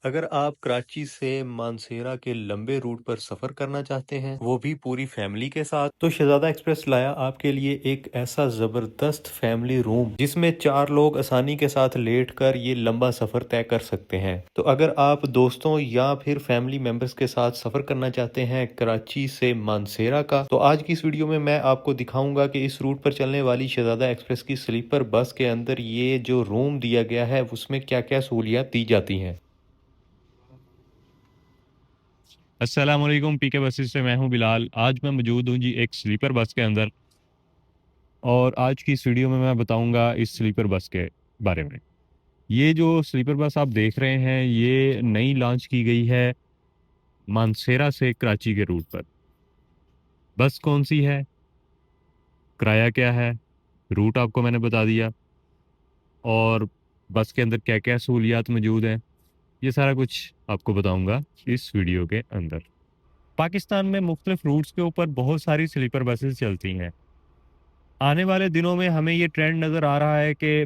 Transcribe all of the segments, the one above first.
अगर आप कराची से मानसेरा के लंबे रूट पर सफ़र करना चाहते हैं, वो भी पूरी फैमिली के साथ, तो शहजादा एक्सप्रेस लाया आपके लिए एक ऐसा ज़बरदस्त फैमिली रूम जिसमें 4 लोग आसानी के साथ लेट कर ये लंबा सफ़र तय कर सकते हैं। तो अगर आप दोस्तों या फिर फैमिली मेम्बर्स के साथ सफ़र करना चाहते हैं कराची से मानसेरा का, तो आज की इस वीडियो में मैं आपको दिखाऊंगा कि इस रूट पर चलने वाली शहजादा एक्सप्रेस की स्लीपर बस के अंदर ये जो रूम दिया गया है उसमें क्या क्या सहूलियात दी जाती हैं। अस्सलाम वालेकुम। पीके बसेस से मैं हूं बिलाल। आज मैं मौजूद हूं जी एक स्लीपर बस के अंदर, और आज की इस वीडियो में मैं बताऊंगा इस स्लीपर बस के बारे में। ये जो स्लीपर बस आप देख रहे हैं ये नई लॉन्च की गई है मानसेरा से कराची के रूट पर। बस कौन सी है, किराया क्या है, रूट आपको मैंने बता दिया, और बस के अंदर क्या क्या सहूलियात मौजूद हैं, ये सारा कुछ आपको बताऊंगा इस वीडियो के अंदर। पाकिस्तान में मुख्तलिफ रूट्स के ऊपर बहुत सारी स्लीपर बसेस चलती हैं। आने वाले दिनों में हमें ये ट्रेंड नज़र आ रहा है कि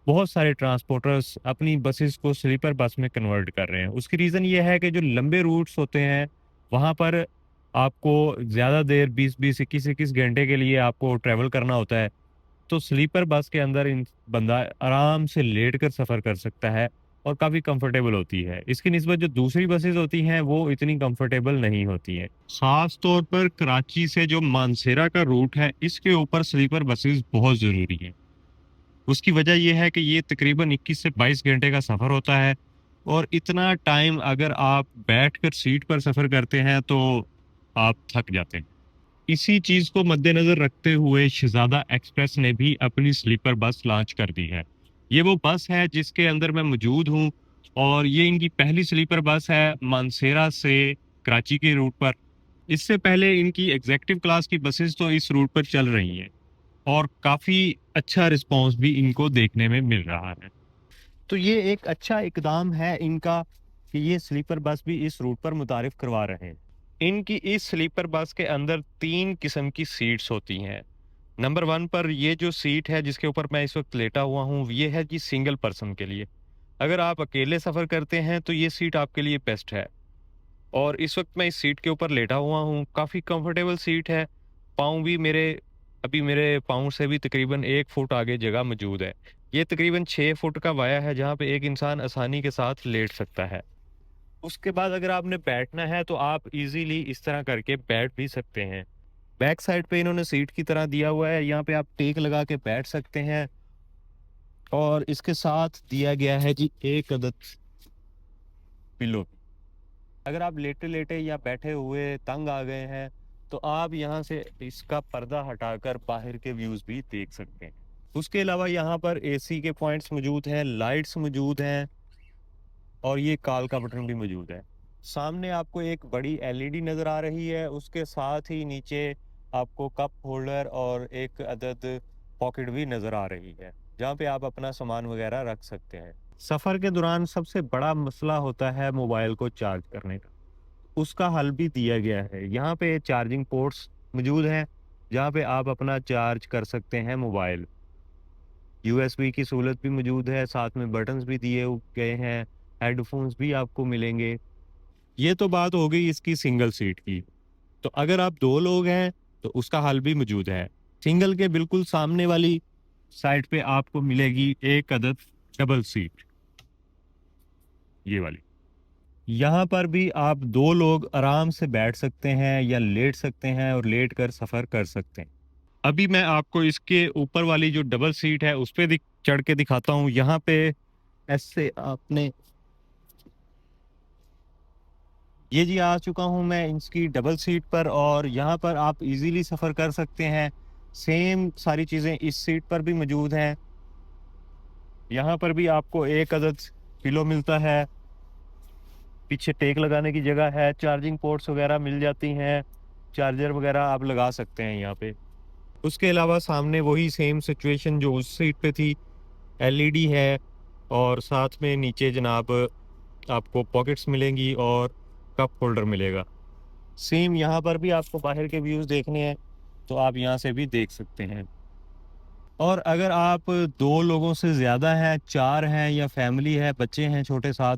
बहुत सारे ट्रांसपोर्टर्स अपनी बसेस को स्लीपर बस में कन्वर्ट कर रहे हैं। उसकी रीज़न ये है कि जो लंबे रूट्स होते हैं वहाँ पर आपको ज़्यादा देर 20-20 21-21 घंटे के लिए आपको ट्रैवल करना होता है। तो स्लीपर बस के अंदर इन बंदा आराम से लेट कर सफ़र कर सकता है और काफ़ी कंफर्टेबल होती है। इसकी निस्बत जो दूसरी बसेस होती हैं वो इतनी कंफर्टेबल नहीं होती हैं। खास तौर पर कराची से जो मानसेरा का रूट है इसके ऊपर स्लीपर बसेस बहुत ज़रूरी हैं। उसकी वजह यह है कि ये तकरीबन 21 से 22 घंटे का सफ़र होता है, और इतना टाइम अगर आप बैठकर सीट पर सफ़र करते हैं तो आप थक जाते हैं। इसी चीज को मद्देनजर रखते हुए शहजादा एक्सप्रेस ने भी अपनी स्लीपर बस लॉन्च कर दी है। ये वो बस है जिसके अंदर मैं मौजूद हूँ, और ये इनकी पहली स्लीपर बस है मानसेरा से कराची के रूट पर। इससे पहले इनकी एग्जेक्टिव क्लास की बसेस तो इस रूट पर चल रही हैं, और काफी अच्छा रिस्पांस भी इनको देखने में मिल रहा है। तो ये एक अच्छा इकदाम है इनका कि ये स्लीपर बस भी इस रूट पर मुतारिफ करवा रहे हैं। इनकी इस स्लीपर बस के अंदर 3 किस्म की सीट्स होती हैं। नंबर 1 पर ये जो सीट है जिसके ऊपर मैं इस वक्त लेटा हुआ हूँ, ये है कि सिंगल पर्सन के लिए। अगर आप अकेले सफ़र करते हैं तो ये सीट आपके लिए बेस्ट है। और इस वक्त मैं इस सीट के ऊपर लेटा हुआ हूँ, काफ़ी कंफर्टेबल सीट है। पाँव भी मेरे अभी मेरे पाँव से भी तकरीबन 1 फुट आगे जगह मौजूद है। ये तकरीबन 6 फुट का वाया है जहाँ पे एक इंसान आसानी के साथ लेट सकता है। उसके बाद अगर आपने बैठना है तो आप इजीली इस तरह करके बैठ भी सकते हैं। बैक साइड पे इन्होंने सीट की तरह दिया हुआ है, यहाँ पे आप टेक लगा के बैठ सकते हैं। और इसके साथ दिया गया है जी एक अदद पिलो। अगर आप लेटे लेटे या बैठे हुए तंग आ गए हैं तो आप यहाँ से इसका पर्दा हटाकर बाहर के व्यूज भी देख सकते हैं। उसके अलावा यहाँ पर एसी के पॉइंट्स मौजूद हैं, लाइट्स मौजूद हैं, और ये कॉल का बटन भी मौजूद है। सामने आपको एक बड़ी एलईडी नज़र आ रही है, उसके साथ ही नीचे आपको कप होल्डर और एक अदद पॉकेट भी नज़र आ रही है जहाँ पे आप अपना सामान वगैरह रख सकते हैं। सफ़र के दौरान सबसे बड़ा मसला होता है मोबाइल को चार्ज करने का। उसका हल भी दिया गया है। यहाँ पे चार्जिंग पोर्ट्स मौजूद हैं जहाँ पे आप अपना चार्ज कर सकते हैं मोबाइल। यूएसबी की सहूलत भी मौजूद है, साथ में बटन्स भी दिए गए हैं, हेडफोन्स भी आपको मिलेंगे। ये तो बात हो गई इसकी सिंगल सीट की। तो अगर आप 2 लोग हैं तो उसका हल भी मौजूद है। सिंगल के बिल्कुल सामने वाली साइड पे आपको मिलेगी एक अदद डबल सीट, ये वाली। यहाँ पर भी आप 2 लोग आराम से बैठ सकते हैं या लेट सकते हैं और लेट कर सफ़र कर सकते हैं। अभी मैं आपको इसके ऊपर वाली जो डबल सीट है उस पे चढ़ के दिखाता हूँ। यहाँ पे ऐसे आपने, ये जी आ चुका हूँ मैं इसकी डबल सीट पर, और यहाँ पर आप इजीली सफ़र कर सकते हैं। सेम सारी चीज़ें इस सीट पर भी मौजूद हैं। यहाँ पर भी आपको एक अदद पिलो मिलता है, पीछे टेक लगाने की जगह है, चार्जिंग पोर्ट्स वगैरह मिल जाती हैं, चार्जर वगैरह आप लगा सकते हैं यहाँ पे। उसके अलावा सामने वही सेम सिचुएशन जो उस सीट पे थी, एलईडी है, और साथ में नीचे जनाब आपको पॉकेट्स मिलेंगी और कप होल्डर मिलेगा। सेम यहाँ पर भी आपको बाहर के व्यूज़ देखने हैं तो आप यहाँ से भी देख सकते हैं। और अगर आप 2 लोगों से ज़्यादा हैं, 4 हैं या फैमिली है, बच्चे हैं छोटे साथ,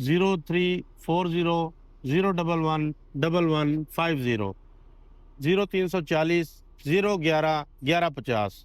0340011150 0340 011 1150.